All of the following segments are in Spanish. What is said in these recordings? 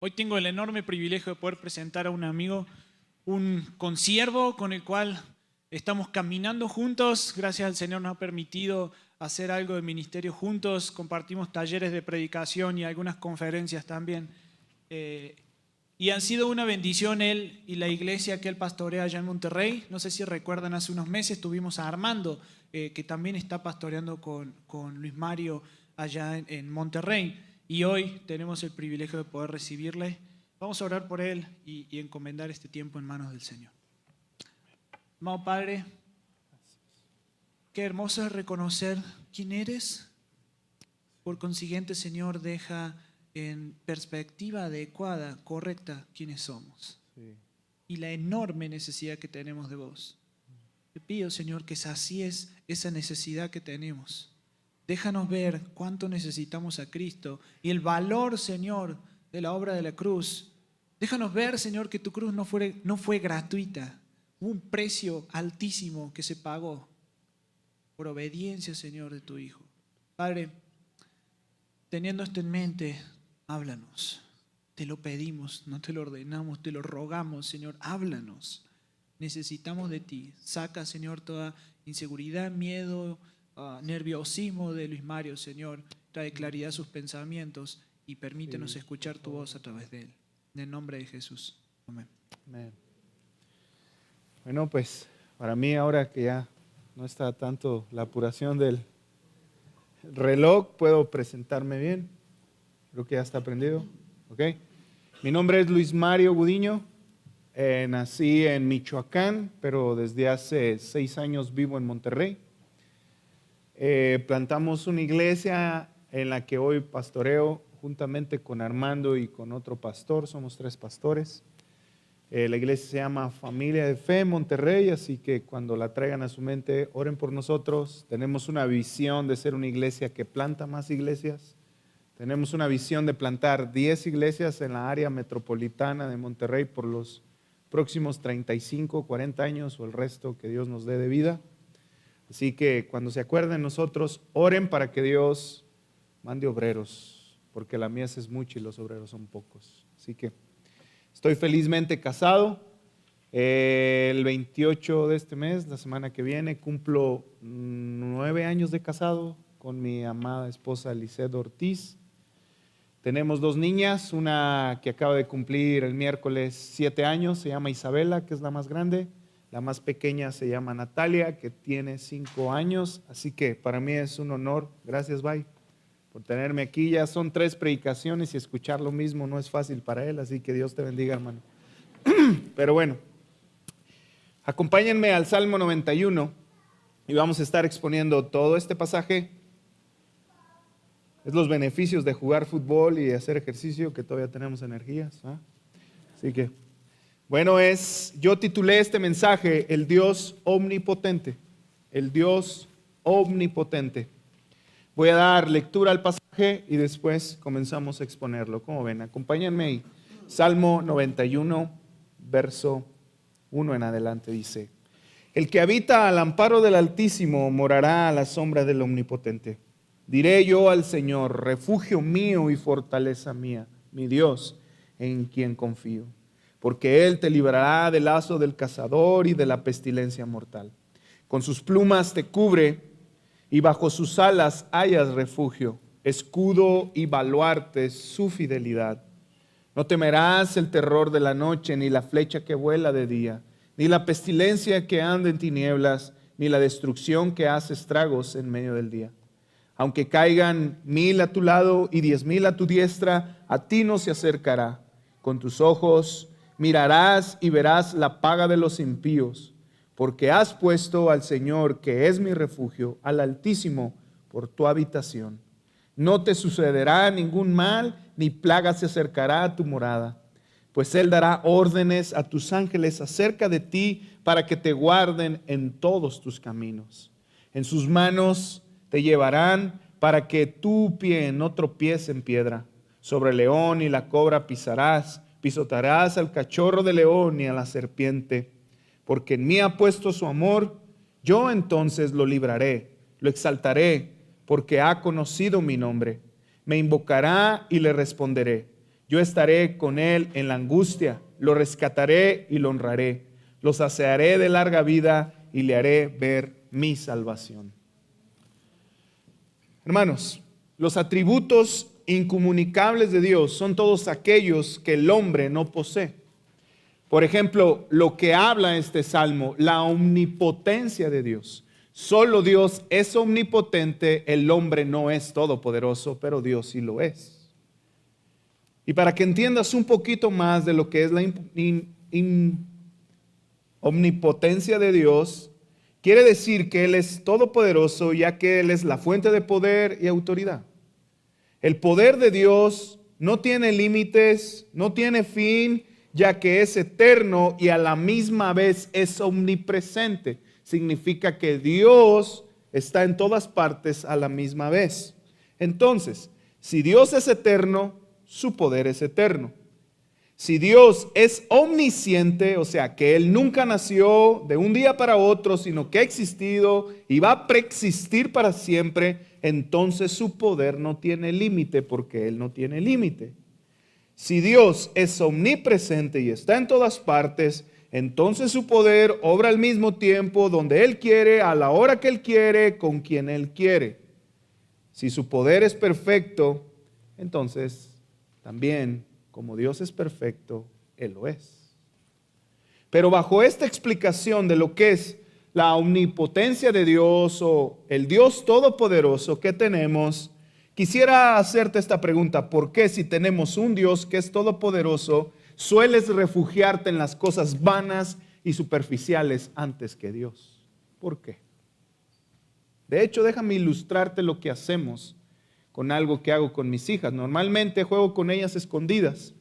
Hoy tengo el enorme privilegio de poder presentar a un amigo, un consiervo con el cual estamos caminando juntos. Gracias al Señor nos ha permitido hacer algo de ministerio juntos. Compartimos talleres de predicación y algunas conferencias también. Y han sido una bendición él y la iglesia que él pastorea allá en Monterrey. No sé si recuerdan, hace unos meses tuvimos a Armando, que también está pastoreando con Luis Mario allá en Monterrey. Y hoy tenemos el privilegio de poder recibirle. Vamos a orar por él y encomendar este tiempo en manos del Señor. Amado Padre, qué hermoso es reconocer quién eres. Por consiguiente, Señor, deja en perspectiva adecuada, correcta, quiénes somos. Sí. Y la enorme necesidad que tenemos de vos. Te pido, Señor, que sacíes esa necesidad que tenemos. Déjanos ver cuánto necesitamos a Cristo y el valor, Señor, de la obra de la cruz. Déjanos ver, Señor, que tu cruz no fue gratuita. Hubo un precio altísimo que se pagó por obediencia, Señor, de tu Hijo. Padre, teniendo esto en mente, háblanos. Te lo pedimos, no te lo ordenamos, te lo rogamos, Señor, háblanos. Necesitamos de ti. Saca, Señor, toda inseguridad, miedo, nerviosismo de Luis Mario, Señor. Trae claridad a sus pensamientos y permítenos escuchar tu voz a través de él. En el nombre de Jesús. Amén. Amén. Bueno, pues para mí ahora que ya no está tanto la apuración del reloj, puedo presentarme bien. Creo que ya está aprendido. ¿Okay? Mi nombre es Luis Mario Gudiño. Nací en Michoacán, pero desde hace 6 años vivo en Monterrey. Plantamos una iglesia en la que hoy pastoreo juntamente con Armando y con otro pastor. Somos 3 pastores. La iglesia se llama Familia de Fe Monterrey, así que cuando la traigan a su mente, oren por nosotros. Tenemos una visión de ser una iglesia que planta más iglesias. Tenemos una visión de plantar 10 iglesias en la área metropolitana de Monterrey por los próximos 35, 40 años o el resto que Dios nos dé de vida. Así que cuando se acuerden nosotros, oren para que Dios mande obreros, porque la mies es mucha y los obreros son pocos. Así que estoy felizmente casado. El 28 de este mes, la semana que viene, cumplo 9 años de casado con mi amada esposa Lisette Ortiz. Tenemos 2 niñas, una que acaba de cumplir el miércoles 7 años, se llama Isabela, que es la más grande. La más pequeña se llama Natalia, que tiene 5 años. Así que para mí es un honor. Gracias, Bay, por tenerme aquí. Ya son 3 predicaciones y escuchar lo mismo no es fácil para él. Así que Dios te bendiga, hermano. Pero bueno, acompáñenme al Salmo 91 y vamos a estar exponiendo todo este pasaje. Es los beneficios de jugar fútbol y hacer ejercicio, que todavía tenemos energías. Así que, bueno, yo titulé este mensaje, el Dios omnipotente. El Dios omnipotente. Voy a dar lectura al pasaje y después comenzamos a exponerlo. ¿Cómo ven? Acompáñenme ahí. Salmo 91, verso 1 en adelante dice: El que habita al amparo del Altísimo morará a la sombra del Omnipotente. Diré yo al Señor, refugio mío y fortaleza mía, mi Dios, en quien confío. Porque Él te librará del lazo del cazador y de la pestilencia mortal. Con sus plumas te cubre y bajo sus alas hallas refugio, escudo y baluarte su fidelidad. No temerás el terror de la noche, ni la flecha que vuela de día, ni la pestilencia que anda en tinieblas, ni la destrucción que hace estragos en medio del día. Aunque caigan 1000 a tu lado y 10,000 a tu diestra, a ti no se acercará. Con tus ojos mirarás y verás la paga de los impíos, porque has puesto al Señor, que es mi refugio, al Altísimo, por tu habitación. No te sucederá ningún mal, ni plaga se acercará a tu morada, pues Él dará órdenes a tus ángeles acerca de ti, para que te guarden en todos tus caminos. En sus manos te llevarán, para que tu pie no tropiece en piedra. Sobre el león y la cobra pisotearás al cachorro de león y a la serpiente. Porque en mí ha puesto su amor, yo entonces lo libraré, lo exaltaré, porque ha conocido mi nombre. Me invocará y le responderé. Yo estaré con él en la angustia, lo rescataré y lo honraré. Lo saciaré de larga vida y le haré ver mi salvación. Hermanos, los atributos incomunicables de Dios son todos aquellos que el hombre no posee. Por ejemplo, lo que habla este salmo, la omnipotencia de Dios. Solo Dios es omnipotente, el hombre no es todopoderoso, pero Dios sí lo es. Y para que entiendas un poquito más de lo que es la omnipotencia de Dios, quiere decir que Él es todopoderoso, ya que Él es la fuente de poder y autoridad. El poder de Dios no tiene límites, no tiene fin, ya que es eterno y a la misma vez es omnipresente. Significa que Dios está en todas partes a la misma vez. Entonces, si Dios es eterno, su poder es eterno. Si Dios es omnisciente, o sea, que Él nunca nació de un día para otro, sino que ha existido y va a preexistir para siempre, entonces su poder no tiene límite porque Él no tiene límite. Si Dios es omnipresente y está en todas partes, entonces su poder obra al mismo tiempo, donde Él quiere, a la hora que Él quiere, con quien Él quiere. Si su poder es perfecto, entonces también, como Dios es perfecto, Él lo es. Pero bajo esta explicación de lo que es la omnipotencia de Dios o el Dios todopoderoso que tenemos, quisiera hacerte esta pregunta: ¿por qué, si tenemos un Dios que es todopoderoso, sueles refugiarte en las cosas vanas y superficiales antes que Dios? ¿Por qué? De hecho, déjame ilustrarte lo que hacemos con algo que hago con mis hijas. Normalmente juego con ellas escondidas.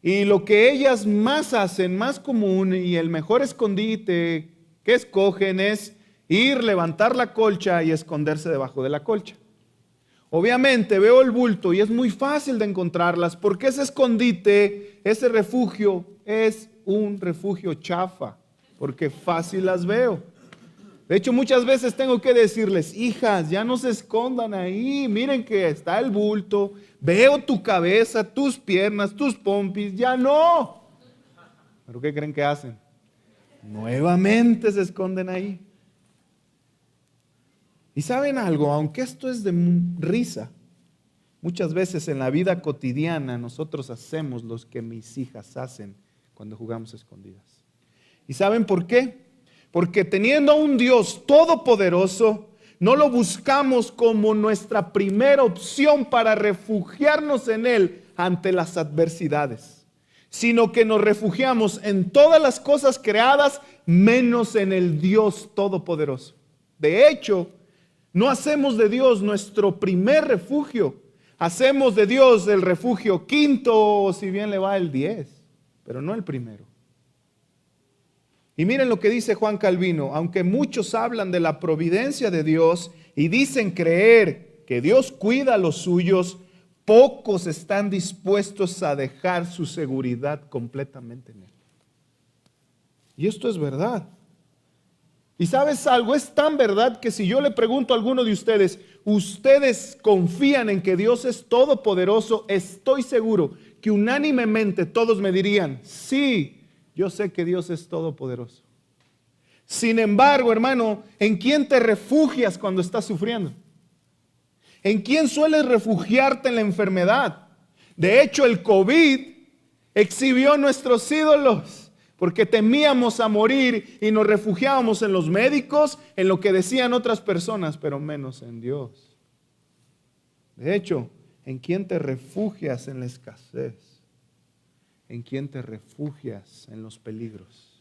Y lo que ellas más hacen, más común y el mejor escondite que escogen es ir, levantar la colcha y esconderse debajo de la colcha. Obviamente veo el bulto y es muy fácil de encontrarlas porque ese escondite, ese refugio es un refugio chafa, porque fácil las veo. De hecho, muchas veces tengo que decirles: hijas, ya no se escondan ahí, miren que está el bulto, veo tu cabeza, tus piernas, tus pompis, ya no. ¿Pero qué creen que hacen? Nuevamente se esconden ahí. Y ¿saben algo? Aunque esto es de risa, muchas veces en la vida cotidiana nosotros hacemos lo que mis hijas hacen cuando jugamos escondidas. ¿Y saben por qué? Porque teniendo a un Dios todopoderoso, no lo buscamos como nuestra primera opción para refugiarnos en Él ante las adversidades, sino que nos refugiamos en todas las cosas creadas menos en el Dios todopoderoso. De hecho, no hacemos de Dios nuestro primer refugio, hacemos de Dios el refugio quinto, o si bien le va, el 10, pero no el primero. Y miren lo que dice Juan Calvino: aunque muchos hablan de la providencia de Dios y dicen creer que Dios cuida a los suyos, pocos están dispuestos a dejar su seguridad completamente en Él. Y esto es verdad. Y ¿sabes algo? Es tan verdad que si yo le pregunto a alguno de ustedes, ¿ustedes confían en que Dios es todopoderoso? Estoy seguro que unánimemente todos me dirían: sí, yo sé que Dios es todopoderoso. Sin embargo, hermano, ¿en quién te refugias cuando estás sufriendo? ¿En quién sueles refugiarte en la enfermedad? De hecho, el COVID exhibió nuestros ídolos, porque temíamos a morir y nos refugiábamos en los médicos, en lo que decían otras personas, pero menos en Dios. De hecho, ¿en quién te refugias en la escasez? ¿En quién te refugias en los peligros?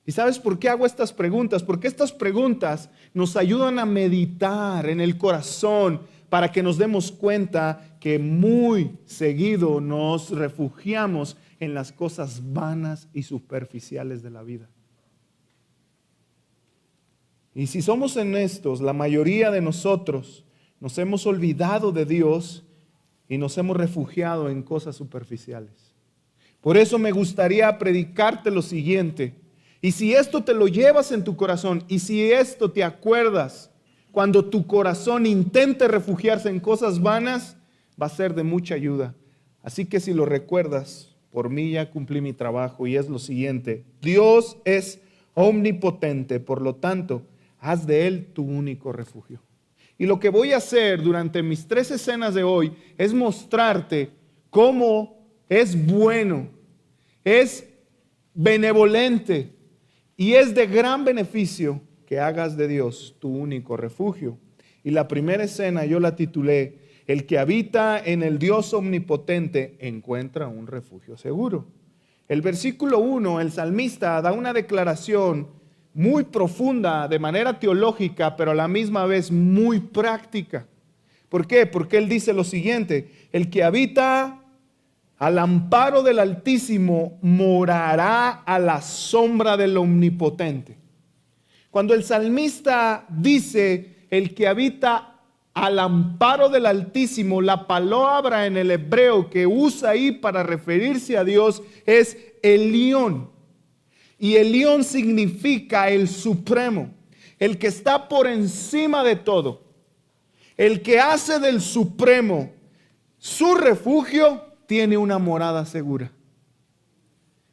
¿Y sabes por qué hago estas preguntas? Porque estas preguntas nos ayudan a meditar en el corazón para que nos demos cuenta que muy seguido nos refugiamos en las cosas vanas y superficiales de la vida. Y si somos honestos, la mayoría de nosotros nos hemos olvidado de Dios y nos hemos refugiado en cosas superficiales. Por eso me gustaría predicarte lo siguiente. Y si esto te lo llevas en tu corazón, y si esto te acuerdas cuando tu corazón intente refugiarse en cosas vanas, va a ser de mucha ayuda. Así que si lo recuerdas, por mí ya cumplí mi trabajo y es lo siguiente: Dios es omnipotente, por lo tanto, haz de Él tu único refugio. Y lo que voy a hacer durante mis 3 escenas de hoy es mostrarte cómo es bueno, es benevolente y es de gran beneficio que hagas de Dios tu único refugio. Y la primera escena yo la titulé: el que habita en el Dios omnipotente encuentra un refugio seguro. El versículo 1, el salmista da una declaración muy profunda de manera teológica, pero a la misma vez muy práctica. ¿Por qué? Porque él dice lo siguiente: el que habita al amparo del Altísimo morará a la sombra del Omnipotente. Cuando el salmista dice el que habita al amparo del Altísimo, la palabra en el hebreo que usa ahí para referirse a Dios es Elión. Y Elión significa el supremo, el que está por encima de todo, el que hace del supremo su refugio, tiene una morada segura.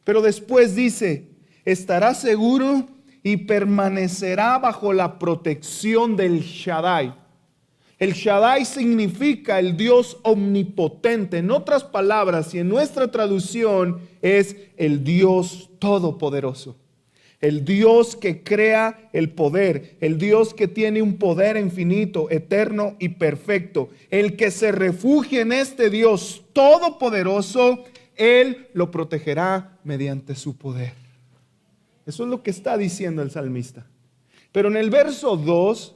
Pero después dice: estará seguro y permanecerá bajo la protección del Shaddai. El Shaddai significa el Dios omnipotente. En otras palabras, y en nuestra traducción, es el Dios todopoderoso. El Dios que crea el poder, el Dios que tiene un poder infinito, eterno y perfecto. El que se refugie en este Dios todopoderoso, Él lo protegerá mediante su poder. Eso es lo que está diciendo el salmista. Pero en el verso 2,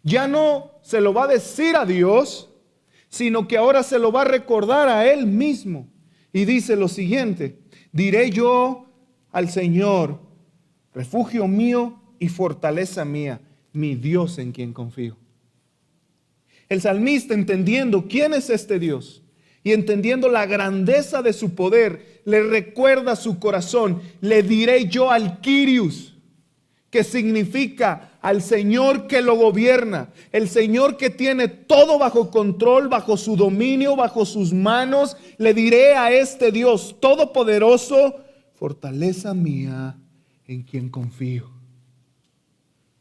ya no se lo va a decir a Dios, sino que ahora se lo va a recordar a Él mismo. Y dice lo siguiente: diré yo al Señor, refugio mío y fortaleza mía, mi Dios en quien confío. El salmista, entendiendo quién es este Dios y entendiendo la grandeza de su poder, le recuerda a su corazón: le diré yo al Kyrios, que significa al Señor que lo gobierna, el Señor que tiene todo bajo control, bajo su dominio, bajo sus manos. Le diré a este Dios todopoderoso: fortaleza mía en quien confío,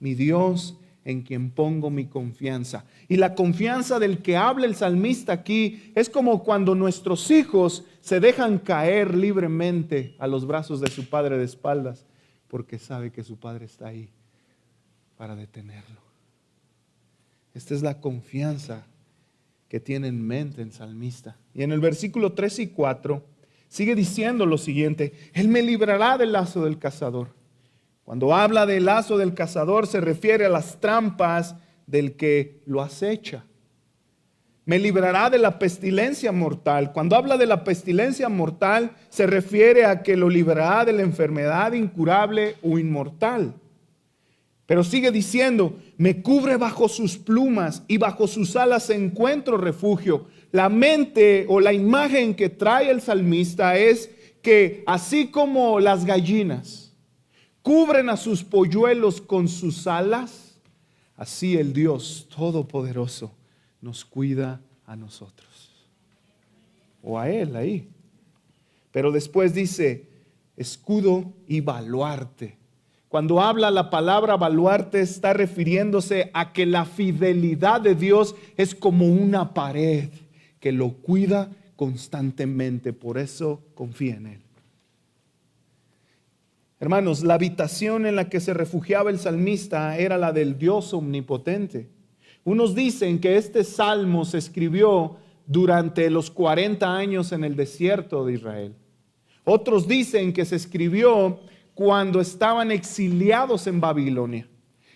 mi Dios en quien pongo mi confianza. Y la confianza del que habla el salmista aquí es como cuando nuestros hijos se dejan caer libremente a los brazos de su padre de espaldas, porque sabe que su padre está ahí para detenerlo. Esta es la confianza que tiene en mente el salmista. Y en el versículo 3 y 4 sigue diciendo lo siguiente: Él me librará del lazo del cazador. Cuando habla del lazo del cazador se refiere a las trampas del que lo acecha. Me librará de la pestilencia mortal. Cuando habla de la pestilencia mortal se refiere a que lo librará de la enfermedad incurable o inmortal. Pero sigue diciendo: me cubre bajo sus plumas y bajo sus alas encuentro refugio. La mente o la imagen que trae el salmista es que así como las gallinas cubren a sus polluelos con sus alas, así el Dios todopoderoso nos cuida a nosotros. O a Él ahí. Pero después dice: escudo y baluarte. Cuando habla la palabra baluarte está refiriéndose a que la fidelidad de Dios es como una pared que lo cuida constantemente. Por eso confía en Él. Hermanos, la habitación en la que se refugiaba el salmista era la del Dios omnipotente. Unos dicen que este salmo se escribió durante los 40 años en el desierto de Israel. Otros dicen que se escribió cuando estaban exiliados en Babilonia.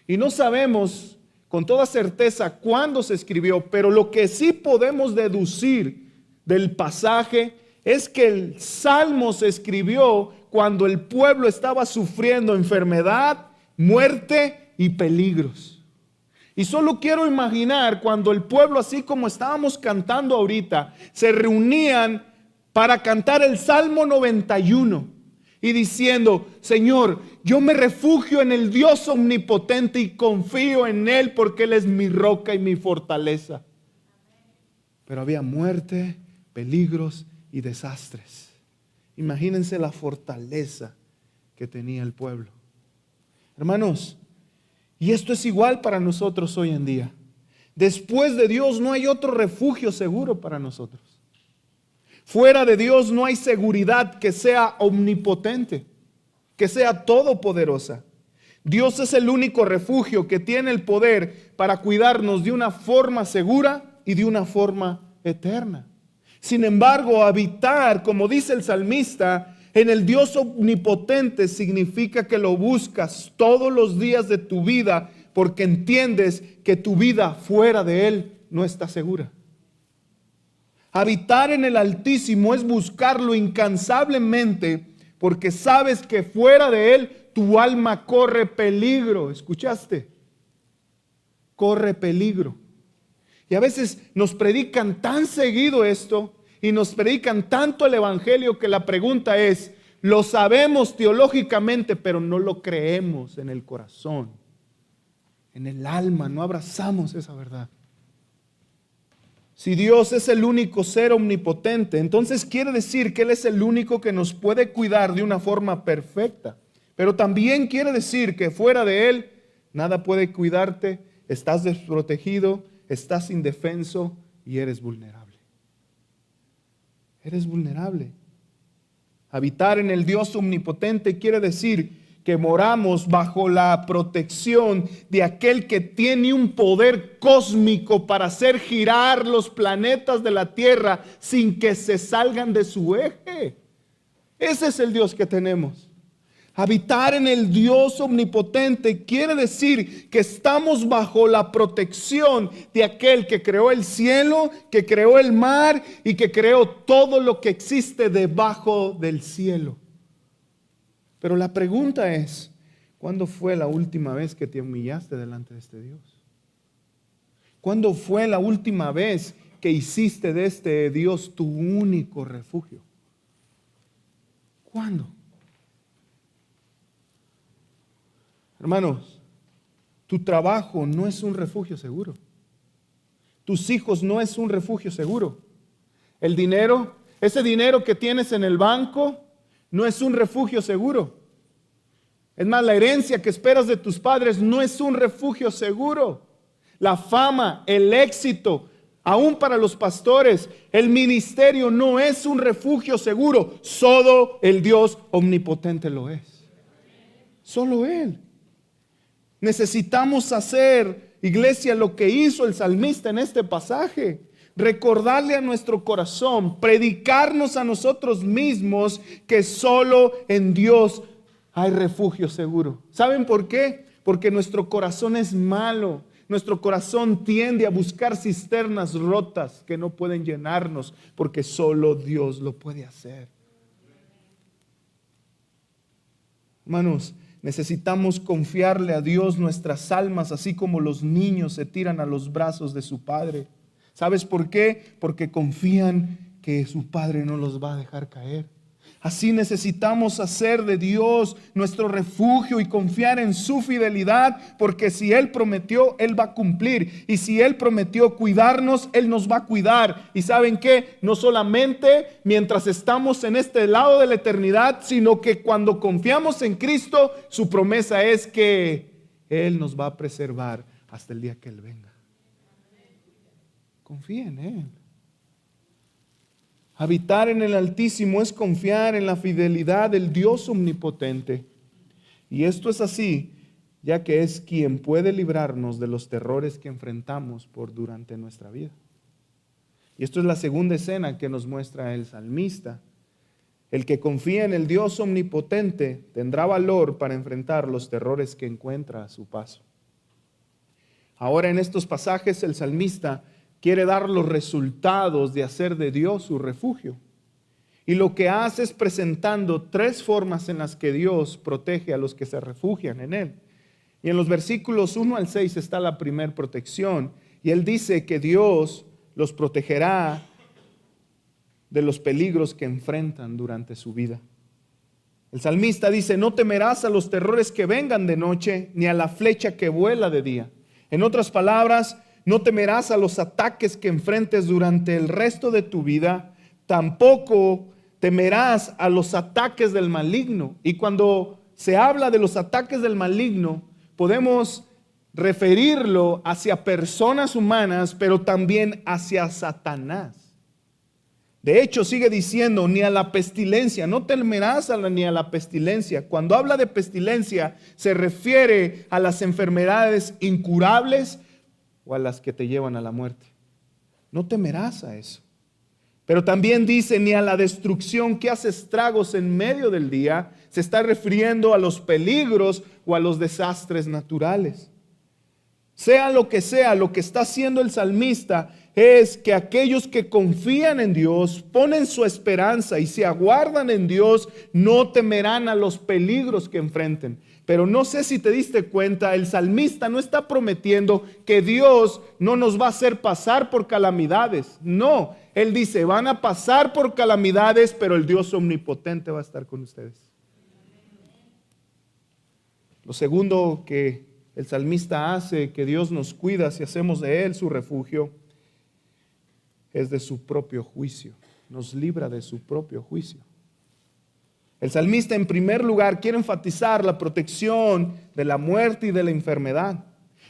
Y no sabemos con toda certeza cuándo se escribió, pero lo que sí podemos deducir del pasaje es que el salmo se escribió cuando el pueblo estaba sufriendo enfermedad, muerte y peligros. Y solo quiero imaginar cuando el pueblo, así como estábamos cantando ahorita, se reunían para cantar el Salmo 91 y diciendo: Señor, yo me refugio en el Dios omnipotente y confío en Él porque Él es mi roca y mi fortaleza. pero había muerte, peligros y desastres. Imagínense la fortaleza que tenía el pueblo. Hermanos, y esto es igual para nosotros hoy en día. Después de Dios no hay otro refugio seguro para nosotros. Fuera de Dios no hay seguridad que sea omnipotente, que sea todopoderosa. Dios es el único refugio que tiene el poder para cuidarnos de una forma segura y de una forma eterna. Sin embargo, habitar, como dice el salmista, en el Dios omnipotente significa que lo buscas todos los días de tu vida porque entiendes que tu vida fuera de Él no está segura. Habitar en el Altísimo es buscarlo incansablemente porque sabes que fuera de Él tu alma corre peligro. ¿Escuchaste? Corre peligro. Y a veces nos predican tan seguido esto y nos predican tanto el Evangelio que la pregunta es, lo sabemos teológicamente, pero no lo creemos en el corazón, en el alma, no abrazamos esa verdad. Si Dios es el único ser omnipotente, entonces quiere decir que Él es el único que nos puede cuidar de una forma perfecta. Pero también quiere decir que fuera de Él, nada puede cuidarte, estás desprotegido, estás indefenso y eres vulnerable. Eres vulnerable. Habitar en el Dios omnipotente quiere decir que moramos bajo la protección de aquel que tiene un poder cósmico para hacer girar los planetas de la Tierra sin que se salgan de su eje. Ese es el Dios que tenemos. Habitar en el Dios omnipotente quiere decir que estamos bajo la protección de aquel que creó el cielo, que creó el mar y que creó todo lo que existe debajo del cielo. Pero la pregunta es, ¿cuándo fue la última vez que te humillaste delante de este Dios? ¿Cuándo fue la última vez que hiciste de este Dios tu único refugio? ¿Cuándo? Hermanos, tu trabajo no es un refugio seguro. Tus hijos no es un refugio seguro. El dinero, ese dinero que tienes en el banco, no es un refugio seguro. Es más, la herencia que esperas de tus padres no es un refugio seguro. La fama, el éxito, aún para los pastores, el ministerio no es un refugio seguro. Solo el Dios omnipotente lo es. Solo Él. Necesitamos hacer, iglesia, lo que hizo el salmista en este pasaje. Recordarle a nuestro corazón, predicarnos a nosotros mismos que solo en Dios hay refugio seguro. ¿Saben por qué? Porque nuestro corazón es malo. Nuestro corazón tiende a buscar cisternas rotas que no pueden llenarnos, porque solo Dios lo puede hacer. Hermanos, necesitamos confiarle a Dios nuestras almas, así como los niños se tiran a los brazos de su padre. ¿Sabes por qué? Porque confían que su Padre no los va a dejar caer. Así necesitamos hacer de Dios nuestro refugio y confiar en su fidelidad, porque si Él prometió, Él va a cumplir. Y si Él prometió cuidarnos, Él nos va a cuidar. ¿Y saben qué? No solamente mientras estamos en este lado de la eternidad, sino que cuando confiamos en Cristo, su promesa es que Él nos va a preservar hasta el día que Él venga. Confía en Él. Habitar en el Altísimo es confiar en la fidelidad del Dios omnipotente. Y esto es así, ya que es quien puede librarnos de los terrores que enfrentamos durante nuestra vida. Y esto es la segunda escena que nos muestra el salmista. El que confía en el Dios omnipotente tendrá valor para enfrentar los terrores que encuentra a su paso. Ahora en estos pasajes el salmista quiere dar los resultados de hacer de Dios su refugio. Y lo que hace es presentando tres formas en las que Dios protege a los que se refugian en Él. Y en los versículos 1 al 6 está la primera protección. Y Él dice que Dios los protegerá de los peligros que enfrentan durante su vida. El salmista dice, no temerás a los terrores que vengan de noche, ni a la flecha que vuela de día. En otras palabras, no temerás a los ataques que enfrentes durante el resto de tu vida, tampoco temerás a los ataques del maligno. Y cuando se habla de los ataques del maligno, podemos referirlo hacia personas humanas, pero también hacia Satanás. De hecho, sigue diciendo, ni a la pestilencia, no temerás ni a la pestilencia. Cuando habla de pestilencia, se refiere a las enfermedades incurables o a las que te llevan a la muerte. No temerás a eso. Pero también dice, ni a la destrucción que hace estragos en medio del día. Se está refiriendo a los peligros o a los desastres naturales. Sea lo que está haciendo el salmista es que aquellos que confían en Dios, ponen su esperanza y se aguardan en Dios, no temerán a los peligros que enfrenten. Pero no sé si te diste cuenta, el salmista no está prometiendo que Dios no nos va a hacer pasar por calamidades. No, él dice, van a pasar por calamidades, pero el Dios omnipotente va a estar con ustedes. Lo segundo que el salmista hace, que Dios nos cuida si hacemos de Él su refugio, es de su propio juicio. Nos libra de su propio juicio. El salmista, en primer lugar, quiere enfatizar la protección de la muerte y de la enfermedad,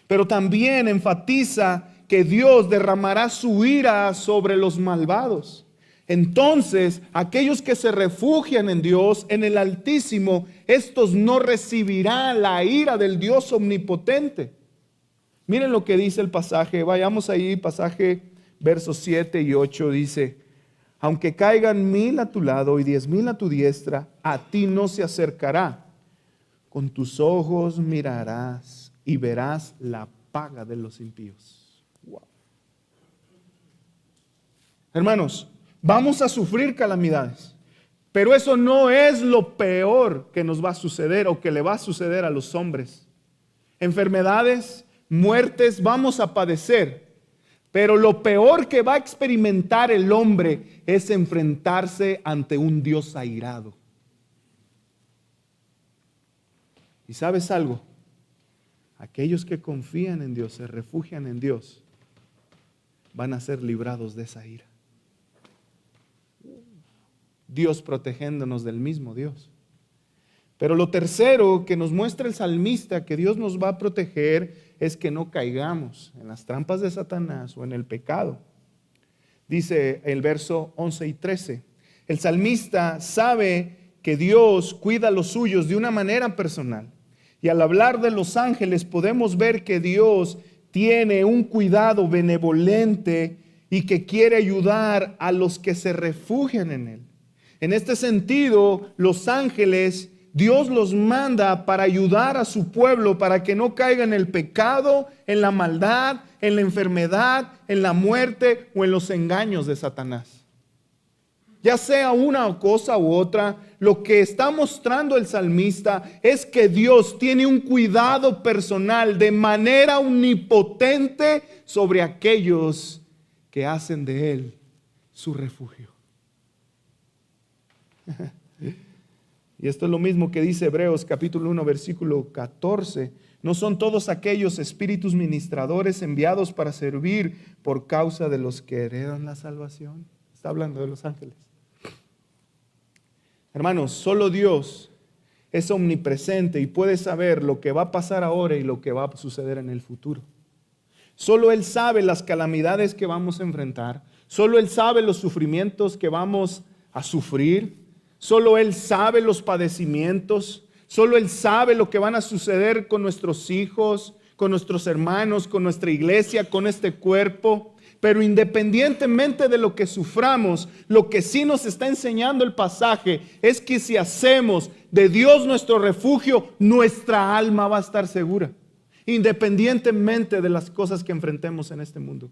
pero también enfatiza que Dios derramará su ira sobre los malvados. Entonces, aquellos que se refugian en Dios, en el Altísimo, estos no recibirán la ira del Dios omnipotente. Miren lo que dice el pasaje, vayamos ahí, pasaje versos 7 y 8, dice, aunque caigan 1000 a tu lado y 10,000 a tu diestra, a ti no se acercará. Con tus ojos mirarás y verás la paga de los impíos. Wow. Hermanos, vamos a sufrir calamidades, pero eso no es lo peor que nos va a suceder o que le va a suceder a los hombres. Enfermedades, muertes, vamos a padecer. Pero lo peor que va a experimentar el hombre es enfrentarse ante un Dios airado. ¿Y sabes algo? Aquellos que confían en Dios, se refugian en Dios, van a ser librados de esa ira. Dios protegiéndonos del mismo Dios. Pero lo tercero que nos muestra el salmista que Dios nos va a proteger es que no caigamos en las trampas de Satanás o en el pecado. Dice el verso 11 y 13, el salmista sabe que Dios cuida a los suyos de una manera personal. Y al hablar de los ángeles podemos ver que Dios tiene un cuidado benevolente y que quiere ayudar a los que se refugian en Él. En este sentido, los ángeles, Dios los manda para ayudar a su pueblo, para que no caiga en el pecado, en la maldad, en la enfermedad, en la muerte o en los engaños de Satanás. Ya sea una cosa u otra, lo que está mostrando el salmista es que Dios tiene un cuidado personal de manera omnipotente sobre aquellos que hacen de Él su refugio. Y esto es lo mismo que dice Hebreos capítulo 1 versículo 14. ¿No son todos aquellos espíritus ministradores enviados para servir por causa de los que heredan la salvación? Está hablando de los ángeles. Hermanos, solo Dios es omnipresente y puede saber lo que va a pasar ahora y lo que va a suceder en el futuro. Solo Él sabe las calamidades que vamos a enfrentar. Solo Él sabe los sufrimientos que vamos a sufrir. Solo Él sabe los padecimientos. Solo Él sabe lo que van a suceder con nuestros hijos, con nuestros hermanos, con nuestra iglesia, con este cuerpo. Pero independientemente de lo que suframos, lo que sí nos está enseñando el pasaje es que si hacemos de Dios nuestro refugio, nuestra alma va a estar segura, independientemente de las cosas que enfrentemos en este mundo.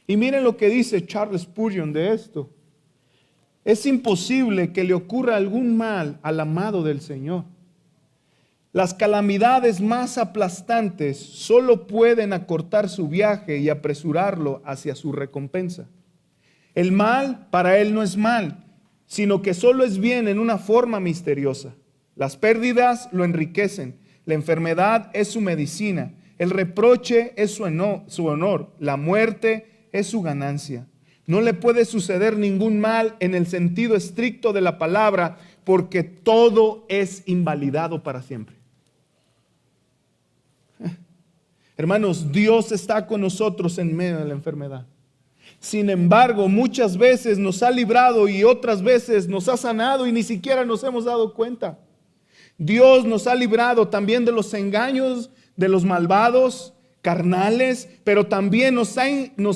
Y miren lo que dice Charles Spurgeon de esto. Es imposible que le ocurra algún mal al amado del Señor. Las calamidades más aplastantes solo pueden acortar su viaje y apresurarlo hacia su recompensa. El mal para él no es mal, sino que solo es bien en una forma misteriosa. Las pérdidas lo enriquecen, la enfermedad es su medicina, El reproche es su honor, la muerte es su ganancia. No le puede suceder ningún mal en el sentido estricto de la palabra, porque todo es invalidado para siempre. Hermanos, Dios está con nosotros en medio de la enfermedad. Sin embargo, muchas veces nos ha librado y otras veces nos ha sanado y ni siquiera nos hemos dado cuenta. Dios nos ha librado también de los engaños de los malvados, carnales, pero también nos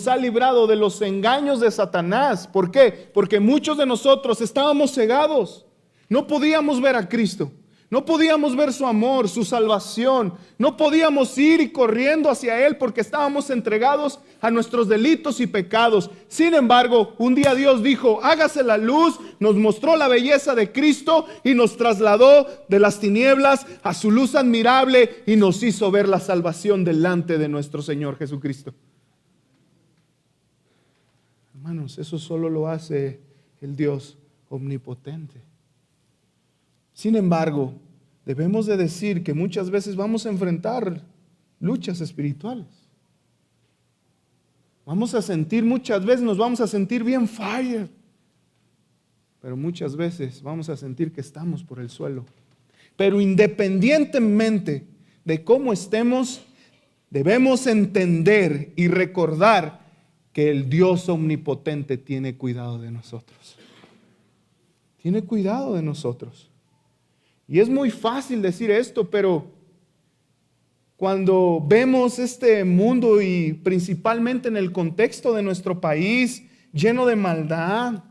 ha librado de los engaños de Satanás. ¿Por qué? Porque muchos de nosotros estábamos cegados. No podíamos ver a Cristo. No podíamos ver su amor, su salvación. No podíamos ir y corriendo hacia Él porque estábamos entregados a nuestros delitos y pecados. Sin embargo, un día Dios dijo, hágase la luz, nos mostró la belleza de Cristo y nos trasladó de las tinieblas a su luz admirable y nos hizo ver la salvación delante de nuestro Señor Jesucristo. Hermanos, eso solo lo hace el Dios omnipotente. Sin embargo, debemos de decir que muchas veces vamos a enfrentar luchas espirituales. Muchas veces nos vamos a sentir bien fire, pero muchas veces vamos a sentir que estamos por el suelo. Pero independientemente de cómo estemos, debemos entender y recordar que el Dios omnipotente tiene cuidado de nosotros. Tiene cuidado de nosotros. Y es muy fácil decir esto, pero cuando vemos este mundo y principalmente en el contexto de nuestro país, lleno de maldad,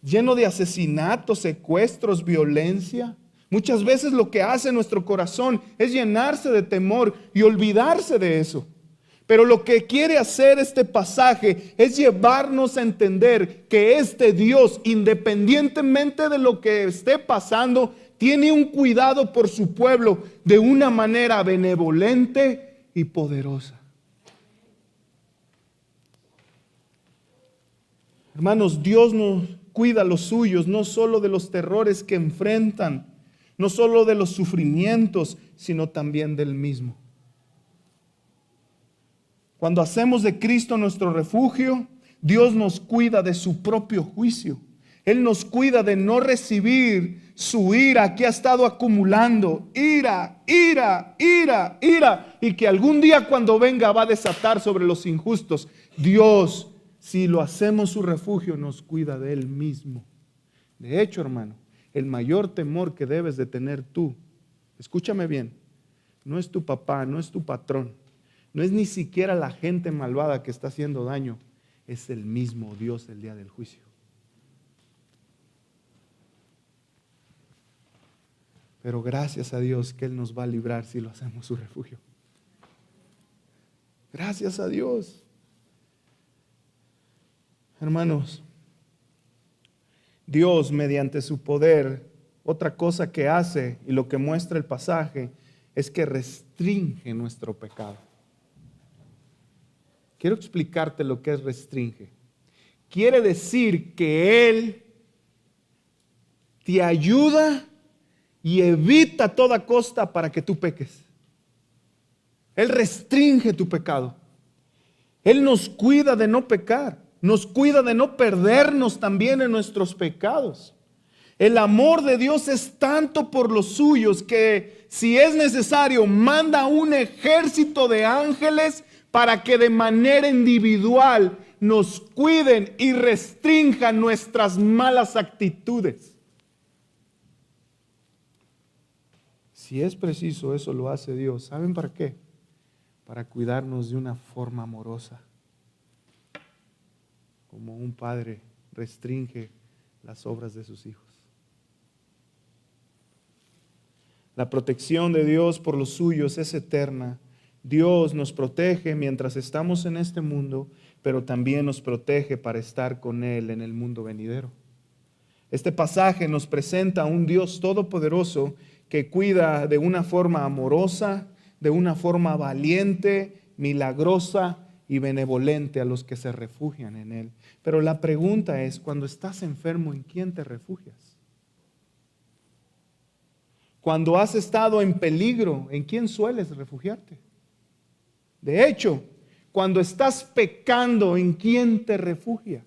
lleno de asesinatos, secuestros, violencia, muchas veces lo que hace nuestro corazón es llenarse de temor y olvidarse de eso. Pero lo que quiere hacer este pasaje es llevarnos a entender que este Dios, independientemente de lo que esté pasando, tiene un cuidado por su pueblo de una manera benevolente y poderosa. Hermanos, Dios nos cuida a los suyos, no solo de los terrores que enfrentan, no solo de los sufrimientos, sino también del mismo. Cuando hacemos de Cristo nuestro refugio, Dios nos cuida de su propio juicio. Él nos cuida de no recibir su ira que ha estado acumulando. Ira, y que algún día cuando venga va a desatar sobre los injustos. Dios, si lo hacemos su refugio, nos cuida de Él mismo. De hecho, hermano, el mayor temor que debes de tener tú, escúchame bien, no es tu papá, no es tu patrón, no es ni siquiera la gente malvada que está haciendo daño, es el mismo Dios el día del juicio. Pero gracias a Dios que Él nos va a librar si lo hacemos su refugio. Gracias a Dios. Hermanos, Dios mediante su poder, otra cosa que hace y lo que muestra el pasaje es que restringe nuestro pecado. Quiero explicarte lo que es restringe. Quiere decir que Él te ayuda y evita a toda costa para que tú peques. Él restringe tu pecado. Él nos cuida de no pecar. Nos cuida de no perdernos también en nuestros pecados. El amor de Dios es tanto por los suyos que si es necesario manda un ejército de ángeles para que de manera individual nos cuiden y restrinjan nuestras malas actitudes. Si es preciso, eso lo hace Dios. ¿Saben para qué? Para cuidarnos de una forma amorosa. Como un padre restringe las obras de sus hijos. La protección de Dios por los suyos es eterna. Dios nos protege mientras estamos en este mundo, pero también nos protege para estar con Él en el mundo venidero. Este pasaje nos presenta a un Dios todopoderoso que cuida de una forma amorosa, de una forma valiente, milagrosa y benevolente a los que se refugian en Él. Pero la pregunta es, cuando estás enfermo, ¿en quién te refugias? Cuando has estado en peligro, ¿en quién sueles refugiarte? De hecho, cuando estás pecando, ¿en quién te refugias?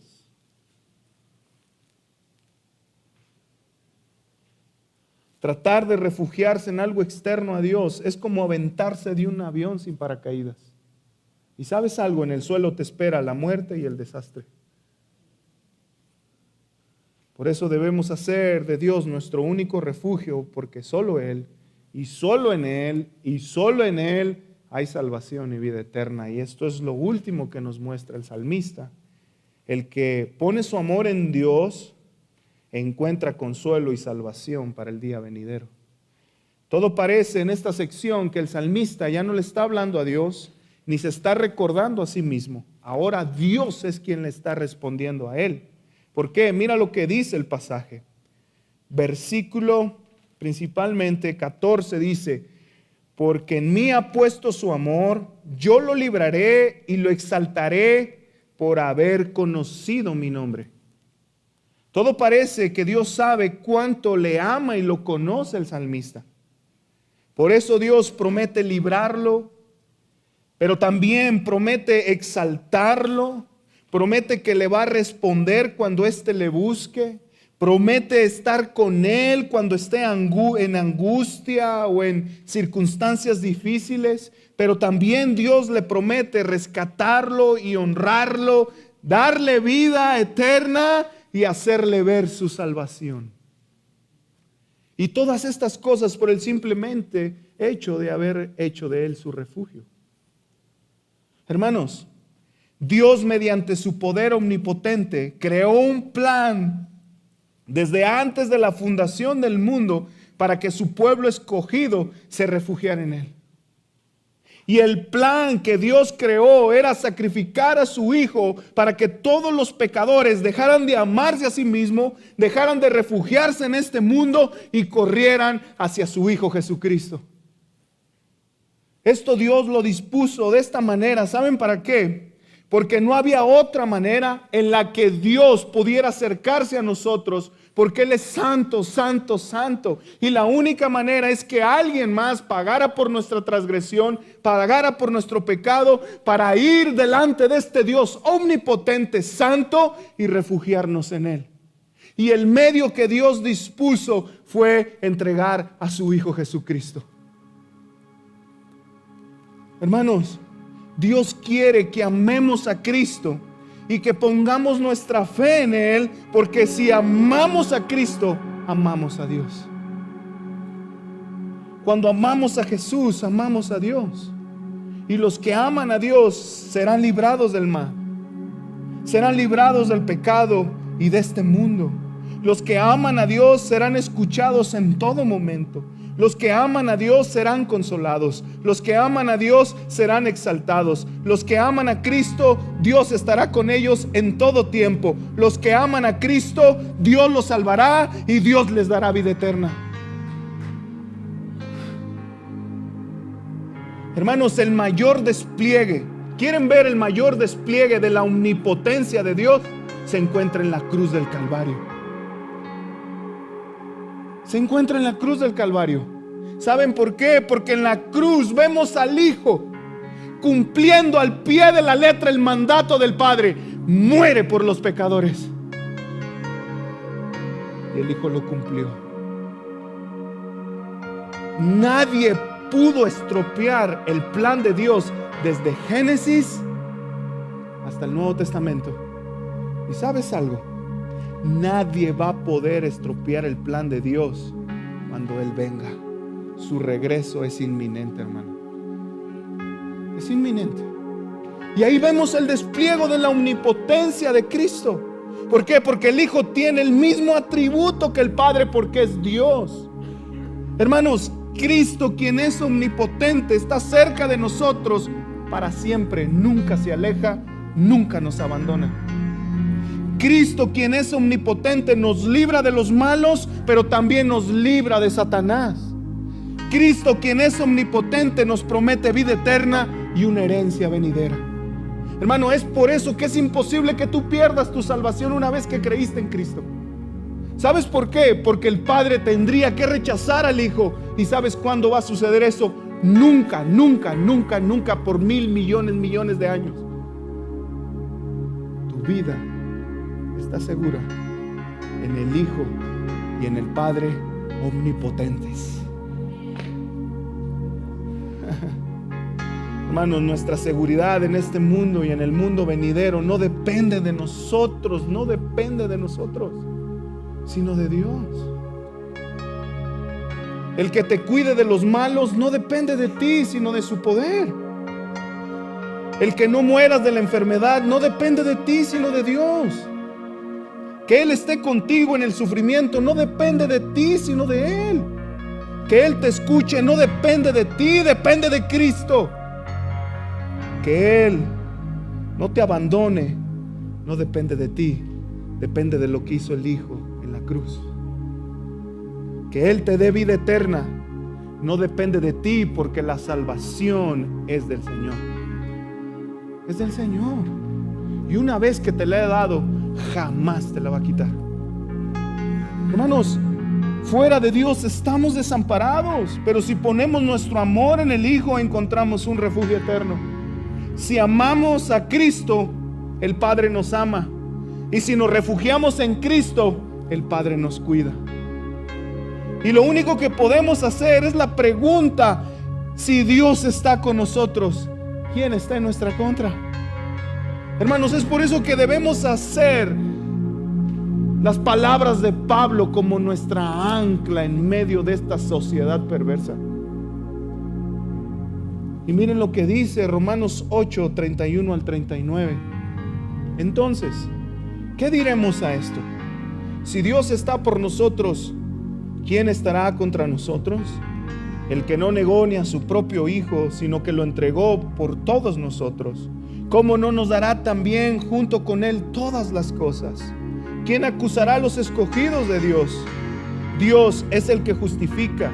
Tratar de refugiarse en algo externo a Dios es como aventarse de un avión sin paracaídas. Y sabes algo, en el suelo te espera la muerte y el desastre. Por eso debemos hacer de Dios nuestro único refugio, porque solo Él, y solo en Él, y solo en Él hay salvación y vida eterna. Y esto es lo último que nos muestra el salmista. El que pone su amor en Dios encuentra consuelo y salvación para el día venidero. Todo parece en esta sección que el salmista ya no le está hablando a Dios, ni se está recordando a sí mismo. Ahora Dios es quien le está respondiendo a él. ¿Por qué? Mira lo que dice el pasaje. Versículo principalmente 14 dice: porque en mí ha puesto su amor, yo lo libraré y lo exaltaré por haber conocido mi nombre. Todo parece que Dios sabe cuánto le ama y lo conoce el salmista. Por eso Dios promete librarlo, pero también promete exaltarlo, promete que le va a responder cuando éste le busque, promete estar con él cuando esté en angustia o en circunstancias difíciles, pero también Dios le promete rescatarlo y honrarlo, darle vida eterna y hacerle ver su salvación. Y todas estas cosas por el simplemente hecho de haber hecho de él su refugio. Hermanos, Dios mediante su poder omnipotente creó un plan desde antes de la fundación del mundo para que su pueblo escogido se refugiara en él. Y el plan que Dios creó era sacrificar a su Hijo para que todos los pecadores dejaran de amarse a sí mismos, dejaran de refugiarse en este mundo y corrieran hacia su Hijo Jesucristo. Esto Dios lo dispuso de esta manera. ¿Saben para qué? Porque no había otra manera en la que Dios pudiera acercarse a nosotros, porque Él es santo, santo, santo. Y la única manera es que alguien más pagara por nuestra transgresión, pagara por nuestro pecado, para ir delante de este Dios omnipotente, santo, y refugiarnos en Él. Y el medio que Dios dispuso fue entregar a su Hijo Jesucristo. Hermanos, Dios quiere que amemos a Cristo y que pongamos nuestra fe en Él, porque si amamos a Cristo, amamos a Dios. Cuando amamos a Jesús, amamos a Dios. Y los que aman a Dios serán librados del mal, serán librados del pecado y de este mundo. Los que aman a Dios serán escuchados en todo momento. Los que aman a Dios serán consolados. Los que aman a Dios serán exaltados. Los que aman a Cristo, Dios estará con ellos en todo tiempo. Los que aman a Cristo, Dios los salvará y Dios les dará vida eterna. Hermanos, el mayor despliegue, ¿quieren ver el mayor despliegue de la omnipotencia de Dios? Se encuentra en la cruz del Calvario. Se encuentra en la cruz del Calvario. ¿Saben por qué? Porque en la cruz vemos al Hijo cumpliendo al pie de la letra el mandato del Padre. Muere por los pecadores. Y el Hijo lo cumplió. Nadie pudo estropear el plan de Dios desde Génesis hasta el Nuevo Testamento. ¿Y sabes algo? Nadie va a poder estropear el plan de Dios cuando Él venga. Su regreso es inminente, hermano. Es inminente. Y ahí vemos el despliegue de la omnipotencia de Cristo. ¿Por qué? Porque el Hijo tiene el mismo atributo que el Padre, porque es Dios. Hermanos, Cristo, quien es omnipotente, está cerca de nosotros para siempre. Nunca se aleja, nunca nos abandona. Cristo, quien es omnipotente, nos libra de los malos, pero también nos libra de Satanás. Cristo, quien es omnipotente, nos promete vida eterna y una herencia venidera. Hermano, es por eso que es imposible que tú pierdas tu salvación una vez que creíste en Cristo. ¿Sabes por qué? Porque el Padre tendría que rechazar al Hijo. ¿Y sabes cuándo va a suceder eso? Nunca, nunca, nunca, nunca por 1,000 millones, millones de años. Tu vida está segura en el Hijo y en el Padre omnipotentes. Hermanos, nuestra seguridad en este mundo y en el mundo venidero no depende de nosotros, no depende de nosotros, sino de Dios. El que te cuide de los malos no depende de ti, sino de su poder. El que no mueras de la enfermedad no depende de ti, sino de Dios. Que Él esté contigo en el sufrimiento no depende de ti, sino de Él. Que Él te escuche no depende de ti, depende de Cristo. Que Él no te abandone no depende de ti, depende de lo que hizo el Hijo en la cruz. Que Él te dé vida eterna no depende de ti, porque la salvación es del Señor. Es del Señor. Y una vez que te la he dado, jamás te la va a quitar. Hermanos, fuera de Dios estamos desamparados, pero si ponemos nuestro amor en el Hijo, encontramos un refugio eterno. Si amamos a Cristo, el Padre nos ama. Y si nos refugiamos en Cristo, el Padre nos cuida. Y lo único que podemos hacer es la pregunta: si Dios está con nosotros, ¿quién está en nuestra contra? Hermanos, es por eso que debemos hacer las palabras de Pablo como nuestra ancla en medio de esta sociedad perversa. Y miren lo que dice Romanos 8, 31 al 39. Entonces, ¿qué diremos a esto? Si Dios está por nosotros, ¿quién estará contra nosotros? El que no negó ni a su propio Hijo, sino que lo entregó por todos nosotros, ¿cómo no nos dará también junto con Él todas las cosas? ¿Quién acusará a los escogidos de Dios? Dios es el que justifica.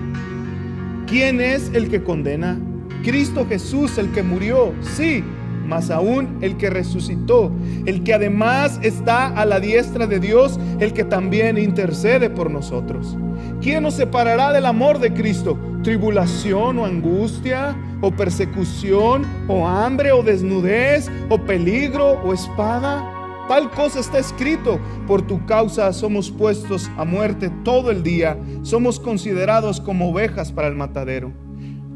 ¿Quién es el que condena? Cristo Jesús, el que murió, sí, más aún el que resucitó, el que además está a la diestra de Dios, el que también intercede por nosotros. ¿Quién nos separará del amor de Cristo? ¿Tribulación o angustia, o persecución, o hambre, o desnudez, o peligro, o espada? Tal cosa está escrito: por tu causa somos puestos a muerte todo el día, somos considerados como ovejas para el matadero.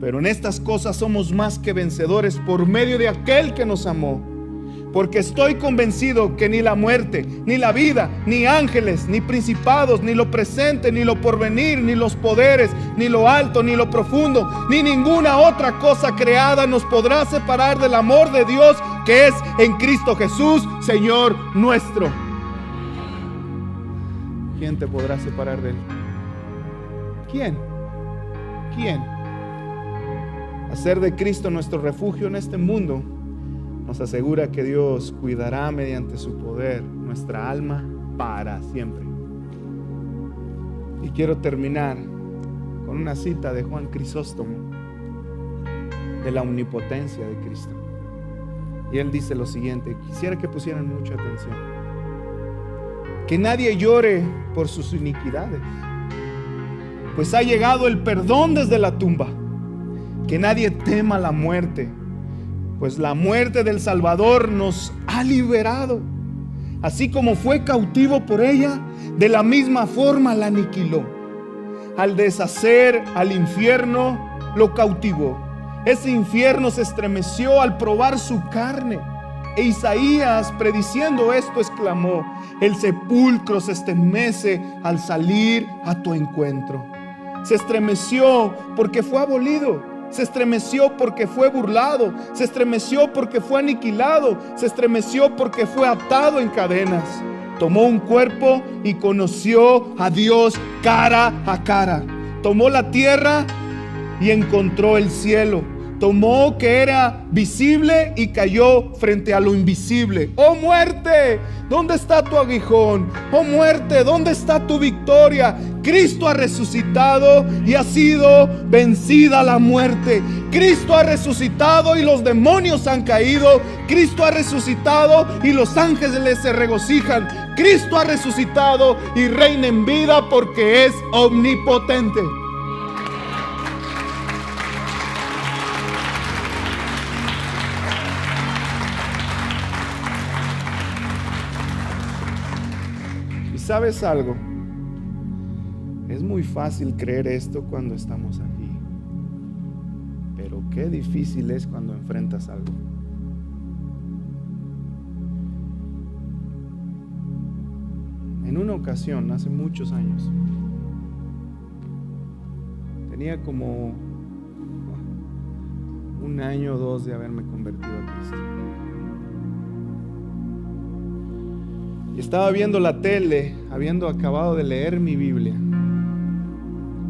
Pero en estas cosas somos más que vencedores por medio de aquel que nos amó. Porque estoy convencido que ni la muerte, ni la vida, ni ángeles, ni principados, ni lo presente, ni lo porvenir, ni los poderes, ni lo alto, ni lo profundo, ni ninguna otra cosa creada nos podrá separar del amor de Dios que es en Cristo Jesús, Señor nuestro. ¿Quién te podrá separar de Él? ¿Quién? ¿Quién? Hacer de Cristo nuestro refugio en este mundo nos asegura que Dios cuidará mediante su poder nuestra alma para siempre. Y quiero terminar con una cita de Juan Crisóstomo de la omnipotencia de Cristo. Y él dice lo siguiente, quisiera que pusieran mucha atención: que nadie llore por sus iniquidades, pues ha llegado el perdón desde la tumba. Que nadie tema la muerte, pues la muerte del Salvador nos ha liberado. Así como fue cautivo por ella, de la misma forma la aniquiló. Al deshacer al infierno, lo cautivó. Ese infierno se estremeció al probar su carne. E Isaías, prediciendo esto, exclamó: el sepulcro se estremece al salir a tu encuentro. Se estremeció porque fue abolido. Se estremeció porque fue burlado. Se estremeció porque fue aniquilado. Se estremeció porque fue atado en cadenas. Tomó un cuerpo y conoció a Dios cara a cara. Tomó la tierra y encontró el cielo. Tomó que era visible y cayó frente a lo invisible. ¡Oh muerte! ¿Dónde está tu aguijón? ¡Oh muerte! ¿Dónde está tu victoria? Cristo ha resucitado y ha sido vencida la muerte. Cristo ha resucitado y los demonios han caído. Cristo ha resucitado y los ángeles se regocijan. Cristo ha resucitado y reina en vida porque es omnipotente. sabes algo, es muy fácil creer esto cuando estamos aquí, pero qué difícil es cuando enfrentas algo. En una ocasión, hace muchos años, tenía como 1 año o 2 de haberme convertido a Cristo. Y estaba viendo la tele, habiendo acabado de leer mi Biblia,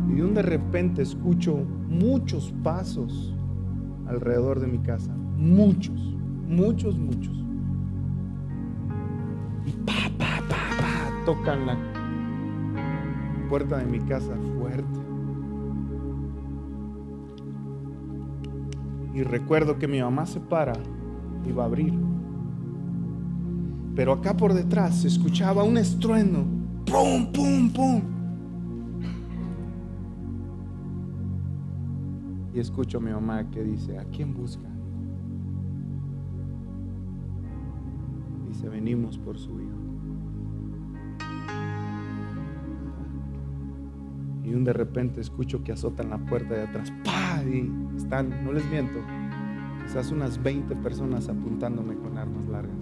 y de repente escucho muchos pasos alrededor de mi casa. Muchos. Y tocan la puerta de mi casa fuerte. Y recuerdo que mi mamá se para y va a abrir. Pero acá por detrás se escuchaba un estruendo. ¡Pum, pum, pum! Y escucho a mi mamá que dice: ¿a quién busca? Dice: venimos por su hijo. Y de repente escucho que azotan la puerta de atrás. ¡Pah! Y están, no les miento, quizás unas 20 personas apuntándome con armas largas.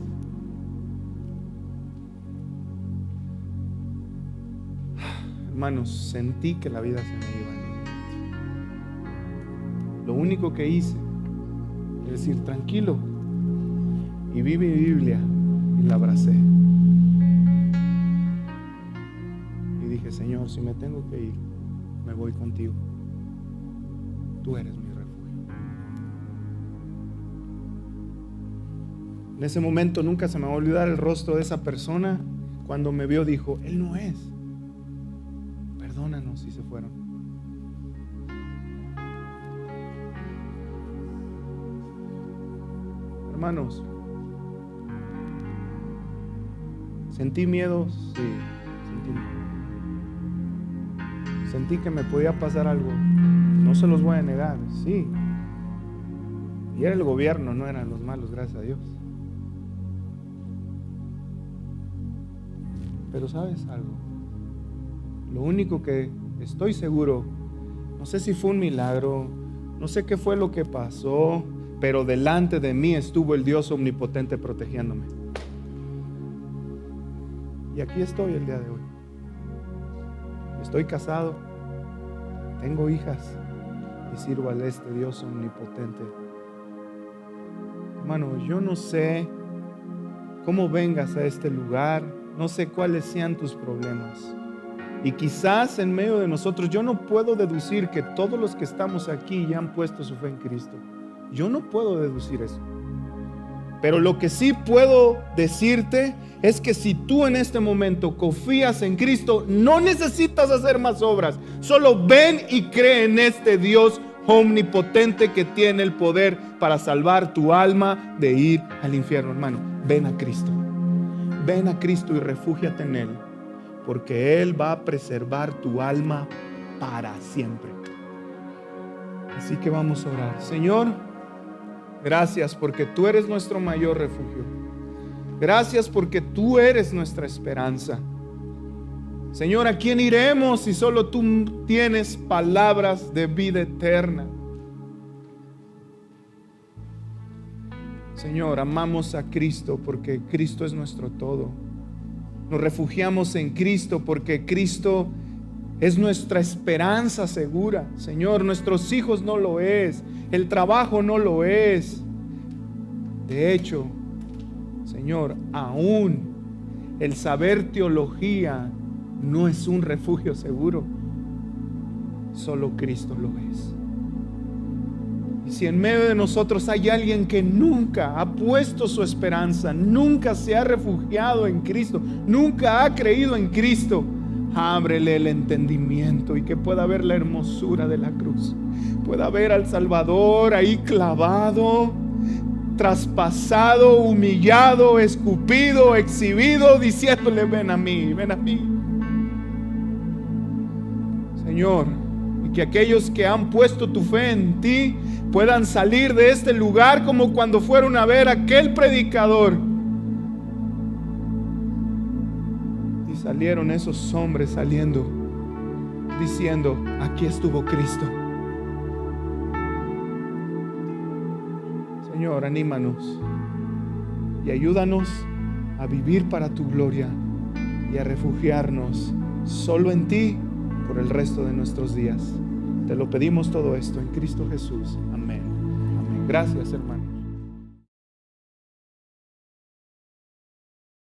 Hermanos, sentí que la vida se me iba en un momento. Lo único que hice es decir: tranquilo. Y vi mi Biblia y la abracé. Y dije: Señor, si me tengo que ir, me voy contigo. Tú eres mi refugio. En ese momento nunca se me va a olvidar el rostro de esa persona. Cuando me vio dijo: Él no es. Perdónanos si se fueron. Hermanos, ¿sentí miedo? Sí, sentí que me podía pasar algo. No se los voy a negar, sí. Y era el gobierno, no eran los malos, gracias a Dios. Pero ¿sabes algo? Lo único que estoy seguro, no sé si fue un milagro, no sé qué fue lo que pasó, pero delante de mí estuvo el Dios omnipotente protegiéndome. Y aquí estoy el día de hoy. Estoy casado, tengo hijas y sirvo a este Dios omnipotente. Hermano, yo no sé cómo vengas a este lugar, no sé cuáles sean tus problemas. Y quizás en medio de nosotros, yo no puedo deducir que todos los que estamos aquí ya han puesto su fe en Cristo. Yo no puedo deducir eso. Pero lo que sí puedo decirte es que si tú en este momento confías en Cristo, no necesitas hacer más obras. Solo ven y cree en este Dios omnipotente que tiene el poder para salvar tu alma de ir al infierno. Hermano, ven a Cristo. Ven a Cristo y refúgiate en Él, porque Él va a preservar tu alma para siempre. Así que vamos a orar. Señor, gracias porque tú eres nuestro mayor refugio. Gracias porque tú eres nuestra esperanza. Señor, ¿a quién iremos si solo tú tienes palabras de vida eterna? Señor, amamos a Cristo porque Cristo es nuestro todo. Nos refugiamos en Cristo porque Cristo es nuestra esperanza segura. Señor, nuestros hijos no lo es, el trabajo no lo es. De hecho, Señor, aún el saber teología no es un refugio seguro. Solo Cristo lo es. Y si en medio de nosotros hay alguien que nunca ha puesto su esperanza, nunca se ha refugiado en Cristo, nunca ha creído en Cristo, ábrele el entendimiento y que pueda ver la hermosura de la cruz. Pueda ver al Salvador ahí clavado, traspasado, humillado, escupido, exhibido, diciéndole: ven a mí, ven a mí. Señor, y que aquellos que han puesto tu fe en ti puedan salir de este lugar como cuando fueron a ver a aquel predicador, salieron esos hombres diciendo, aquí estuvo Cristo. Señor, anímanos y ayúdanos a vivir para tu gloria y a refugiarnos solo en ti por el resto de nuestros días. Te lo pedimos todo esto en Cristo Jesús. Amén. Amén. Gracias, hermano.